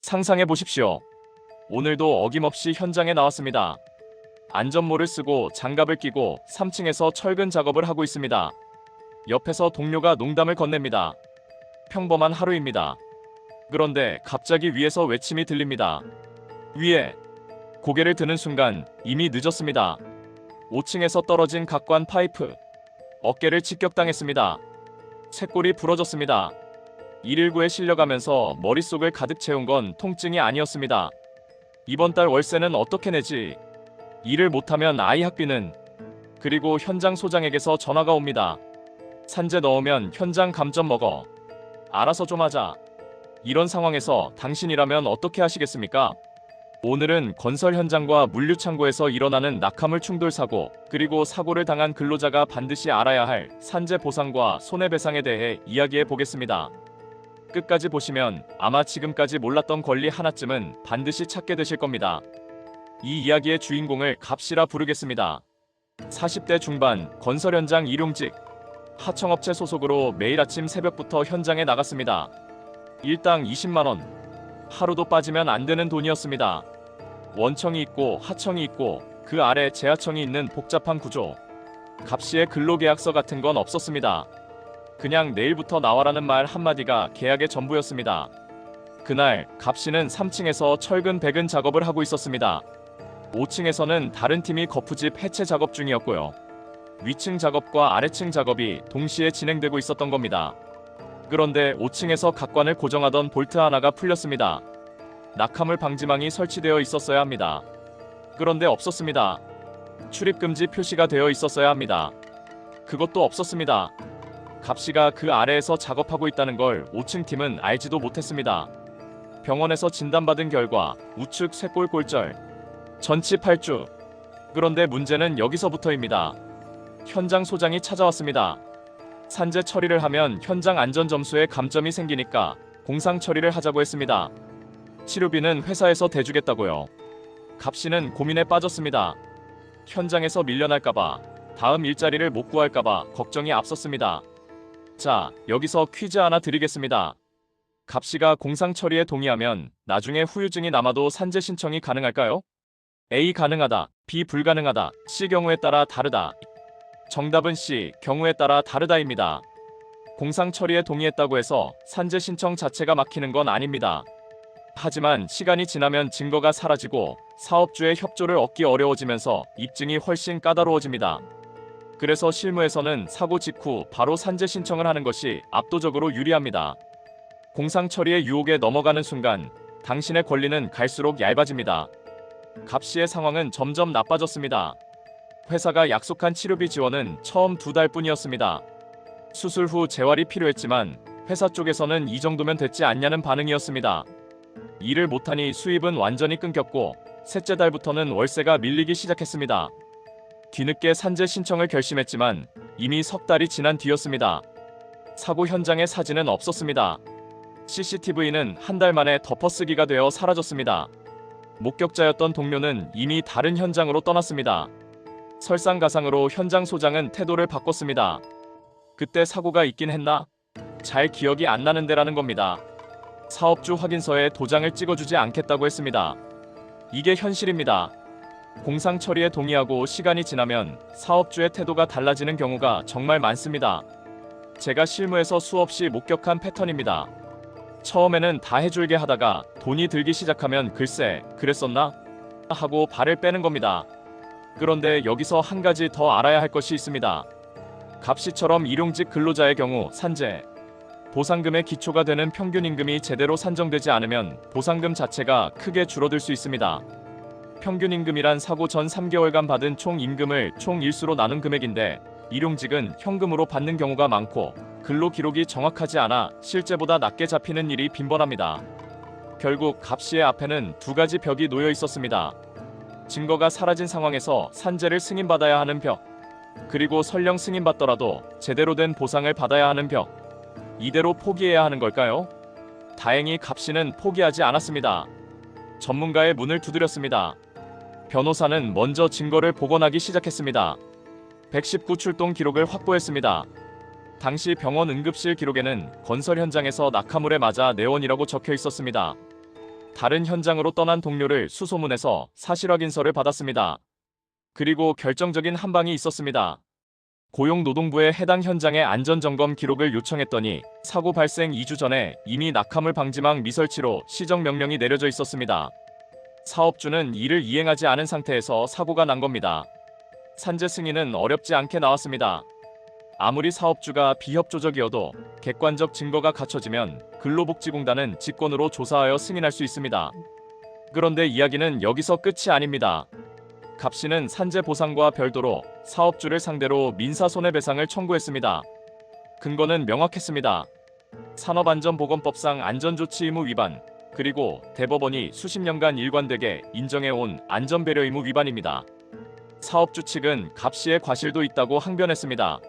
상상해 보십시오. 오늘도 어김없이 현장에 나왔습니다. 안전모를 쓰고 장갑을 끼고 3층에서 철근 작업을 하고 있습니다. 옆에서 동료가 농담을 건넵니다. 평범한 하루입니다. 그런데 갑자기 위에서 외침이 들립니다. 위에! 고개를 드는 순간 이미 늦었습니다. 5층에서 떨어진 각관 파이프. 어깨를 직격당했습니다. 쇄골이 부러졌습니다. 119에 실려가면서 머릿속을 가득 채운 건 통증이 아니었습니다. 이번 달 월세는 어떻게 내지? 일을 못하면 아이 학비는? 그리고 현장 소장에게서 전화가 옵니다. 산재 넣으면 현장 감점 먹어. 알아서 좀 하자. 이런 상황에서 당신이라면 어떻게 하시겠습니까? 오늘은 건설 현장과 물류창고에서 일어나는 낙하물 충돌 사고, 그리고 사고를 당한 근로자가 반드시 알아야 할 산재 보상과 손해배상에 대해 이야기해 보겠습니다. 끝까지 보시면 아마 지금까지 몰랐던 권리 하나쯤은 반드시 찾게 되실 겁니다. 이 이야기의 주인공을 갑시라 부르겠습니다. 40대 중반 건설 현장 일용직. 하청업체 소속으로 매일 아침 새벽부터 현장에 나갔습니다. 일당 20만원. 하루도 빠지면 안 되는 돈이었습니다. 원청이 있고 하청이 있고 그 아래 재하청이 있는 복잡한 구조. 갑시의 근로계약서 같은 건 없었습니다. 그냥 내일부터 나와라는 말 한마디가 계약의 전부였습니다. 그날 갑시는 3층에서 철근 배근 작업을 하고 있었습니다. 5층에서는 다른 팀이 거푸집 해체 작업 중이었고요. 위층 작업과 아래층 작업이 동시에 진행되고 있었던 겁니다. 그런데 5층에서 각관을 고정하던 볼트 하나가 풀렸습니다. 낙하물 방지망이 설치되어 있었어야 합니다. 그런데 없었습니다. 출입금지 표시가 되어 있었어야 합니다. 그것도 없었습니다. 갑시가 그 아래에서 작업하고 있다는 걸 5층 팀은 알지도 못했습니다. 병원에서 진단받은 결과 우측 쇄골 골절, 전치 8주. 그런데 문제는 여기서부터입니다. 현장 소장이 찾아왔습니다. 산재 처리를 하면 현장 안전 점수에 감점이 생기니까 공상 처리를 하자고 했습니다. 치료비는 회사에서 대주겠다고요. 갑시는 고민에 빠졌습니다. 현장에서 밀려날까봐, 다음 일자리를 못 구할까봐 걱정이 앞섰습니다. 자, 여기서 퀴즈 하나 드리겠습니다. 갑시가 공상 처리에 동의하면 나중에 후유증이 남아도 산재 신청이 가능할까요? A. 가능하다, B. 불가능하다, C. 경우에 따라 다르다. 정답은 C. 경우에 따라 다르다입니다. 공상 처리에 동의했다고 해서 산재 신청 자체가 막히는 건 아닙니다. 하지만 시간이 지나면 증거가 사라지고 사업주의 협조를 얻기 어려워지면서 입증이 훨씬 까다로워집니다. 그래서 실무에서는 사고 직후 바로 산재 신청을 하는 것이 압도적으로 유리합니다. 공상 처리의 유혹에 넘어가는 순간 당신의 권리는 갈수록 얇아집니다. 갑시의 상황은 점점 나빠졌습니다. 회사가 약속한 치료비 지원은 처음 2달뿐이었습니다. 수술 후 재활이 필요했지만 회사 쪽에서는 이 정도면 됐지 않냐는 반응이었습니다. 일을 못하니 수입은 완전히 끊겼고 셋째 달부터는 월세가 밀리기 시작했습니다. 뒤늦게 산재 신청을 결심했지만 이미 석 달이 지난 뒤였습니다. 사고 현장의 사진은 없었습니다. CCTV는 한 달 만에 덮어쓰기가 되어 사라졌습니다. 목격자였던 동료는 이미 다른 현장으로 떠났습니다. 설상가상으로 현장 소장은 태도를 바꿨습니다. 그때 사고가 있긴 했나? 잘 기억이 안 나는데라는 겁니다. 사업주 확인서에 도장을 찍어주지 않겠다고 했습니다. 이게 현실입니다. 공상 처리에 동의하고 시간이 지나면 사업주의 태도가 달라지는 경우가 정말 많습니다. 제가 실무에서 수없이 목격한 패턴입니다. 처음에는 다 해줄게 하다가 돈이 들기 시작하면 글쎄 그랬었나? 하고 발을 빼는 겁니다. 그런데 여기서 한 가지 더 알아야 할 것이 있습니다. 갑시처럼 일용직 근로자의 경우 산재 보상금의 기초가 되는 평균 임금이 제대로 산정되지 않으면 보상금 자체가 크게 줄어들 수 있습니다. 평균 임금이란 사고 전 3개월간 받은 총 임금을 총 일수로 나눈 금액인데 일용직은 현금으로 받는 경우가 많고 근로 기록이 정확하지 않아 실제보다 낮게 잡히는 일이 빈번합니다. 결국 갑시의 앞에는 두 가지 벽이 놓여 있었습니다. 증거가 사라진 상황에서 산재를 승인받아야 하는 벽, 그리고 설령 승인받더라도 제대로 된 보상을 받아야 하는 벽. 이대로 포기해야 하는 걸까요? 다행히 갑시는 포기하지 않았습니다. 전문가의 문을 두드렸습니다. 변호사는 먼저 증거를 복원하기 시작했습니다. 119 출동 기록을 확보했습니다. 당시 병원 응급실 기록에는 건설 현장에서 낙하물에 맞아 내원이라고 적혀 있었습니다. 다른 현장으로 떠난 동료를 수소문해서 사실 확인서를 받았습니다. 그리고 결정적인 한 방이 있었습니다. 고용노동부에 해당 현장의 안전점검 기록을 요청했더니 사고 발생 2주 전에 이미 낙하물 방지망 미설치로 시정 명령이 내려져 있었습니다. 사업주는 이를 이행하지 않은 상태에서 사고가 난 겁니다. 산재 승인은 어렵지 않게 나왔습니다. 아무리 사업주가 비협조적이어도 객관적 증거가 갖춰지면 근로복지공단은 직권으로 조사하여 승인할 수 있습니다. 그런데 이야기는 여기서 끝이 아닙니다. 갑 씨는 산재 보상과 별도로 사업주를 상대로 민사손해배상을 청구했습니다. 근거는 명확했습니다. 산업안전보건법상 안전조치 의무 위반, 그리고 대법원이 수십 년간 일관되게 인정해온 안전배려 의무 위반입니다. 사업주 측은 갑 씨의 과실도 있다고 항변했습니다.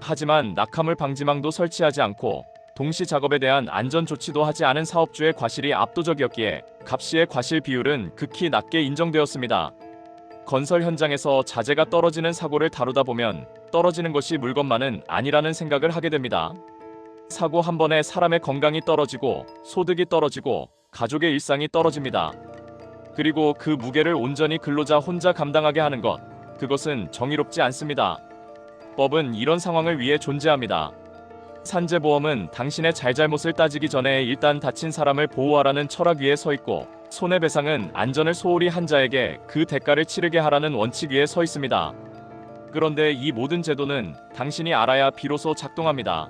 하지만 낙하물 방지망도 설치하지 않고 동시 작업에 대한 안전조치도 하지 않은 사업주의 과실이 압도적이었기에 갑 씨의 과실 비율은 극히 낮게 인정되었습니다. 건설 현장에서 자재가 떨어지는 사고를 다루다 보면 떨어지는 것이 물건만은 아니라는 생각을 하게 됩니다. 사고 한 번에 사람의 건강이 떨어지고 소득이 떨어지고 가족의 일상이 떨어집니다. 그리고 그 무게를 온전히 근로자 혼자 감당하게 하는 것, 그것은 정의롭지 않습니다. 법은 이런 상황을 위해 존재합니다. 산재보험은 당신의 잘잘못을 따지기 전에 일단 다친 사람을 보호하라는 철학 위에 서 있고, 손해배상은 안전을 소홀히 한 자에게 그 대가를 치르게 하라는 원칙 위에 서 있습니다. 그런데 이 모든 제도는 당신이 알아야 비로소 작동합니다.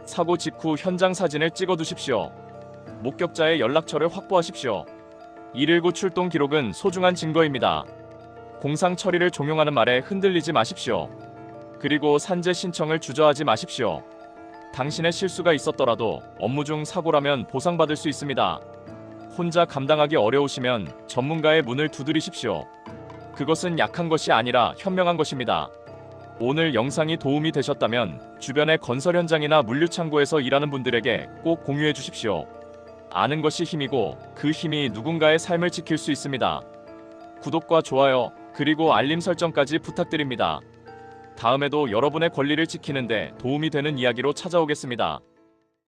사고 직후 현장 사진을 찍어두십시오. 목격자의 연락처를 확보하십시오. 119 출동 기록은 소중한 증거입니다. 공상 처리를 종용하는 말에 흔들리지 마십시오. 그리고 산재 신청을 주저하지 마십시오. 당신의 실수가 있었더라도 업무 중 사고라면 보상받을 수 있습니다. 혼자 감당하기 어려우시면 전문가의 문을 두드리십시오. 그것은 약한 것이 아니라 현명한 것입니다. 오늘 영상이 도움이 되셨다면 주변의 건설 현장이나 물류창고에서 일하는 분들에게 꼭 공유해 주십시오. 아는 것이 힘이고 그 힘이 누군가의 삶을 지킬 수 있습니다. 구독과 좋아요, 그리고 알림 설정까지 부탁드립니다. 다음에도 여러분의 권리를 지키는데 도움이 되는 이야기로 찾아오겠습니다.